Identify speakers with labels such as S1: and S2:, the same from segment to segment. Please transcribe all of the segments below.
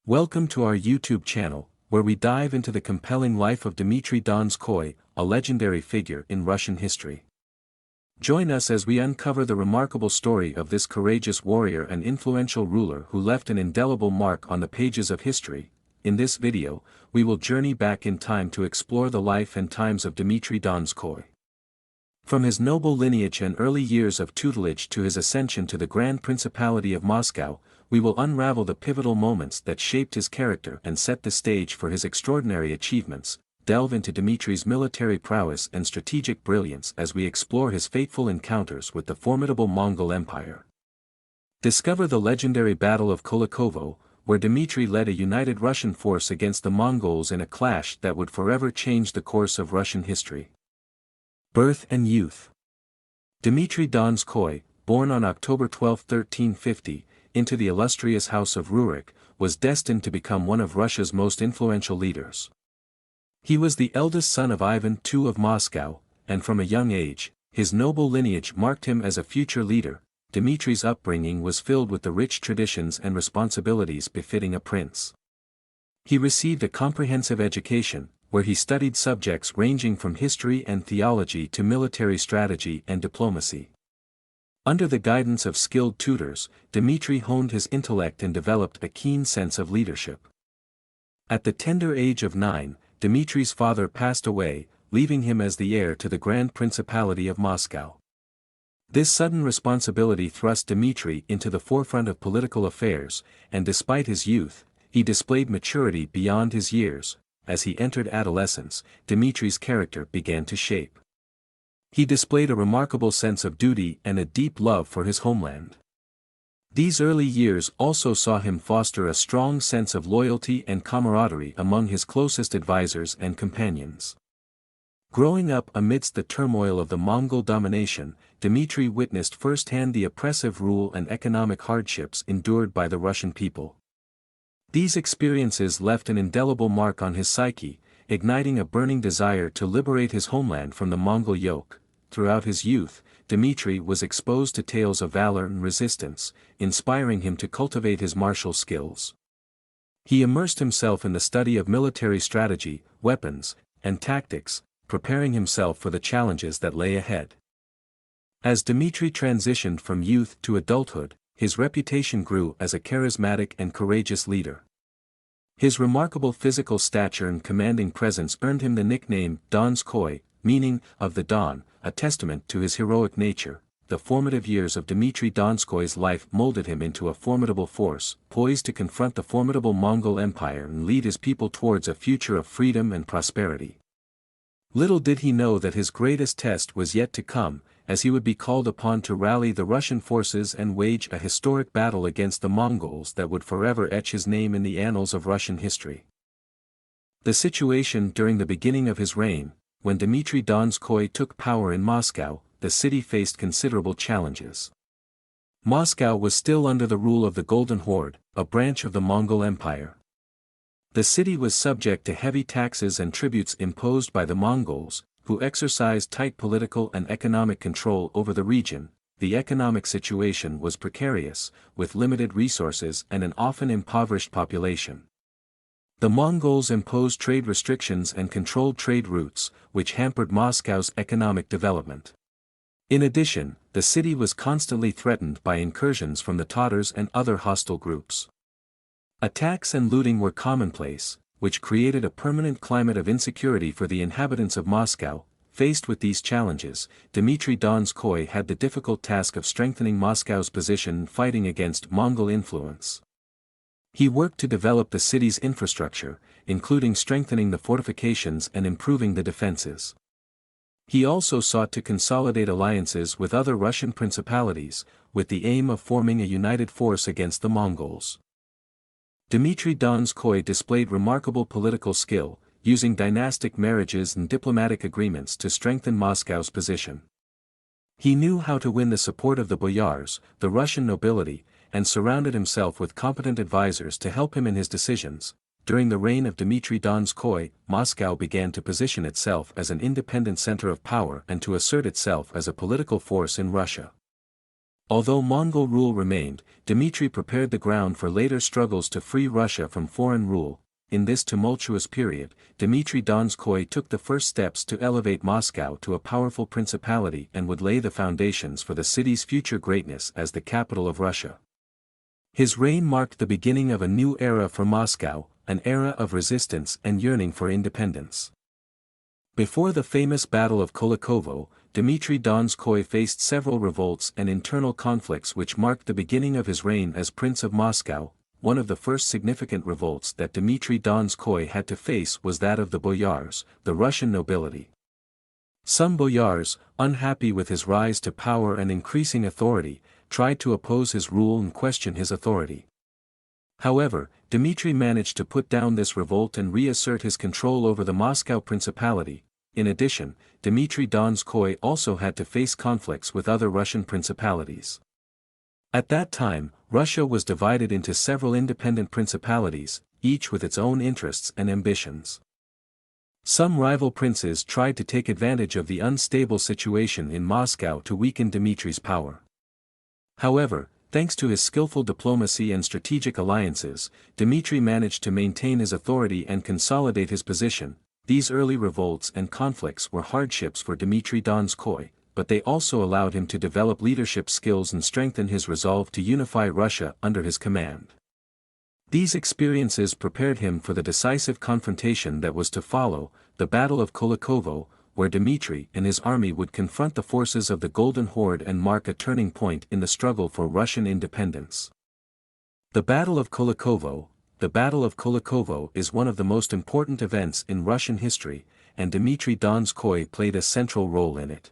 S1: Welcome to our YouTube channel, where we dive into the compelling life of Dmitry Donskoy, a legendary figure in Russian history. Join us as we uncover the remarkable story of this courageous warrior and influential ruler who left an indelible mark on the pages of history. In this video, we will journey back in time to explore the life and times of Dmitry Donskoy. From his noble lineage and early years of tutelage to his ascension to the Grand Principality of Moscow, we will unravel the pivotal moments that shaped his character and set the stage for his extraordinary achievements, delve into Dmitry's military prowess and strategic brilliance as we explore his fateful encounters with the formidable Mongol Empire. Discover the legendary Battle of Kulikovo, where Dmitry led a united Russian force against the Mongols in a clash that would forever change the course of Russian history. Birth and youth. Dmitry Donskoy, born on October 12, 1350, into the illustrious house of Rurik, was destined to become one of Russia's most influential leaders. He was the eldest son of Ivan II of Moscow, and from a young age, his noble lineage marked him as a future leader. Dmitry's upbringing was filled with the rich traditions and responsibilities befitting a prince. He received a comprehensive education, where he studied subjects ranging from history and theology to military strategy and diplomacy. Under the guidance of skilled tutors, Dmitry honed his intellect and developed a keen sense of leadership. At the tender age of 9, Dmitry's father passed away, leaving him as the heir to the Grand Principality of Moscow. This sudden responsibility thrust Dmitry into the forefront of political affairs, and despite his youth, he displayed maturity beyond his years. As he entered adolescence, Dmitry's character began to shape. He displayed a remarkable sense of duty and a deep love for his homeland. These early years also saw him foster a strong sense of loyalty and camaraderie among his closest advisors and companions. Growing up amidst the turmoil of the Mongol domination, Dmitry witnessed firsthand the oppressive rule and economic hardships endured by the Russian people. These experiences left an indelible mark on his psyche, igniting a burning desire to liberate his homeland from the Mongol yoke. Throughout his youth, Dmitry was exposed to tales of valor and resistance, inspiring him to cultivate his martial skills. He immersed himself in the study of military strategy, weapons, and tactics, preparing himself for the challenges that lay ahead. As Dmitry transitioned from youth to adulthood, his reputation grew as a charismatic and courageous leader. His remarkable physical stature and commanding presence earned him the nickname Donskoy, meaning of the Don, a testament to his heroic nature. The formative years of Dmitry Donskoy's life molded him into a formidable force, poised to confront the formidable Mongol Empire and lead his people towards a future of freedom and prosperity. Little did he know that his greatest test was yet to come, as he would be called upon to rally the Russian forces and wage a historic battle against the Mongols that would forever etch his name in the annals of Russian history. The situation during the beginning of his reign, when Dmitry Donskoy took power in Moscow, the city faced considerable challenges. Moscow was still under the rule of the Golden Horde, a branch of the Mongol Empire. The city was subject to heavy taxes and tributes imposed by the Mongols, who exercised tight political and economic control over the region. The economic situation was precarious, with limited resources and an often impoverished population. The Mongols imposed trade restrictions and controlled trade routes, which hampered Moscow's economic development. In addition, the city was constantly threatened by incursions from the Tatars and other hostile groups. Attacks and looting were commonplace, which created a permanent climate of insecurity for the inhabitants of Moscow. Faced with these challenges, Dmitry Donskoy had the difficult task of strengthening Moscow's position and fighting against Mongol influence. He worked to develop the city's infrastructure, including strengthening the fortifications and improving the defenses. He also sought to consolidate alliances with other Russian principalities, with the aim of forming a united force against the Mongols. Dmitry Donskoy displayed remarkable political skill, using dynastic marriages and diplomatic agreements to strengthen Moscow's position. He knew how to win the support of the boyars, the Russian nobility, and surrounded himself with competent advisors to help him in his decisions. During the reign of Dmitry Donskoy, Moscow began to position itself as an independent center of power and to assert itself as a political force in Russia. Although Mongol rule remained, Dmitry prepared the ground for later struggles to free Russia from foreign rule. In this tumultuous period, Dmitry Donskoy took the first steps to elevate Moscow to a powerful principality and would lay the foundations for the city's future greatness as the capital of Russia. His reign marked the beginning of a new era for Moscow, an era of resistance and yearning for independence. Before the famous Battle of Kulikovo, Dmitry Donskoy faced several revolts and internal conflicts which marked the beginning of his reign as Prince of Moscow. One of the first significant revolts that Dmitry Donskoy had to face was that of the boyars, the Russian nobility. Some boyars, unhappy with his rise to power and increasing authority, tried to oppose his rule and question his authority. However, Dmitry managed to put down this revolt and reassert his control over the Moscow Principality. In addition, Dmitry Donskoy also had to face conflicts with other Russian principalities. At that time, Russia was divided into several independent principalities, each with its own interests and ambitions. Some rival princes tried to take advantage of the unstable situation in Moscow to weaken Dmitry's power. However, thanks to his skillful diplomacy and strategic alliances, Dmitry managed to maintain his authority and consolidate his position. These early revolts and conflicts were hardships for Dmitry Donskoy, but they also allowed him to develop leadership skills and strengthen his resolve to unify Russia under his command. These experiences prepared him for the decisive confrontation that was to follow, the Battle of Kulikovo, where Dmitry and his army would confront the forces of the Golden Horde and mark a turning point in the struggle for Russian independence. The Battle of Kulikovo. The Battle of Kulikovo is one of the most important events in Russian history, and Dmitry Donskoy played a central role in it.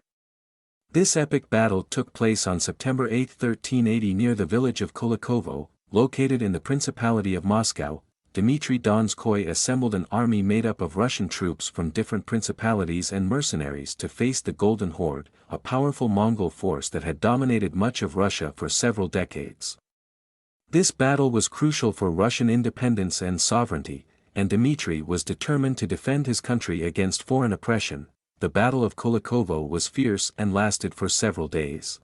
S1: This epic battle took place on September 8, 1380 near the village of Kulikovo, located in the Principality of Moscow. Dmitry Donskoy assembled an army made up of Russian troops from different principalities and mercenaries to face the Golden Horde, a powerful Mongol force that had dominated much of Russia for several decades. This battle was crucial for Russian independence and sovereignty, and Dmitry was determined to defend his country against foreign oppression. The Battle of Kulikovo was fierce and lasted for several days.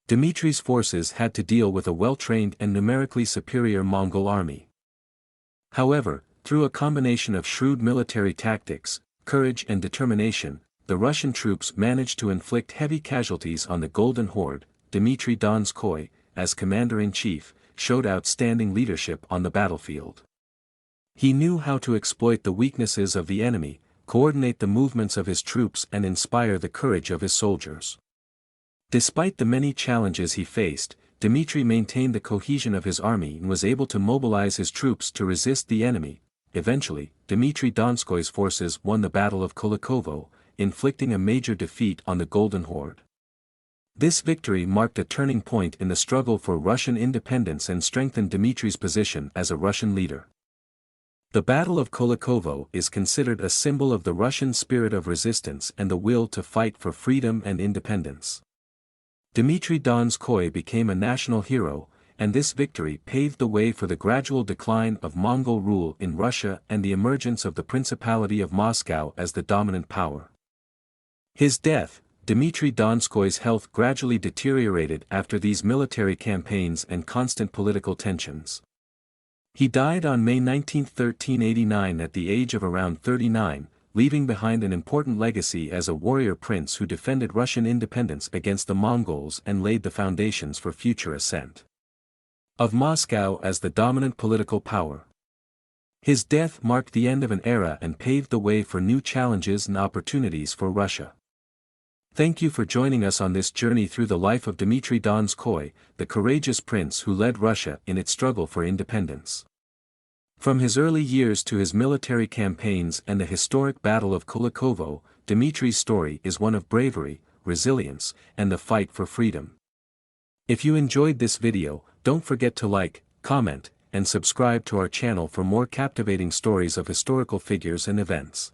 S1: Dmitry's forces had to deal with a well-trained and numerically superior Mongol army. However, through a combination of shrewd military tactics, courage and determination, the Russian troops managed to inflict heavy casualties on the Golden Horde. Dmitry Donskoy, as commander-in-chief, showed outstanding leadership on the battlefield. He knew how to exploit the weaknesses of the enemy, coordinate the movements of his troops and inspire the courage of his soldiers. Despite the many challenges he faced, Dmitry maintained the cohesion of his army and was able to mobilize his troops to resist the enemy. Eventually, Dmitry Donskoy's forces won the Battle of Kulikovo, inflicting a major defeat on the Golden Horde. This victory marked a turning point in the struggle for Russian independence and strengthened Dmitry's position as a Russian leader. The Battle of Kulikovo is considered a symbol of the Russian spirit of resistance and the will to fight for freedom and independence. Dmitry Donskoy became a national hero, and this victory paved the way for the gradual decline of Mongol rule in Russia and the emergence of the Principality of Moscow as the dominant power. His death. Dmitry Donskoy's health gradually deteriorated after these military campaigns and constant political tensions. He died on May 19, 1389 at the age of around 39, leaving behind an important legacy as a warrior prince who defended Russian independence against the Mongols and laid the foundations for future ascent of Moscow as the dominant political power. His death marked the end of an era and paved the way for new challenges and opportunities for Russia. Thank you for joining us on this journey through the life of Dmitry Donskoy, the courageous prince who led Russia in its struggle for independence. From his early years to his military campaigns and the historic Battle of Kulikovo, Dmitry's story is one of bravery, resilience, and the fight for freedom. If you enjoyed this video, don't forget to like, comment, and subscribe to our channel for more captivating stories of historical figures and events.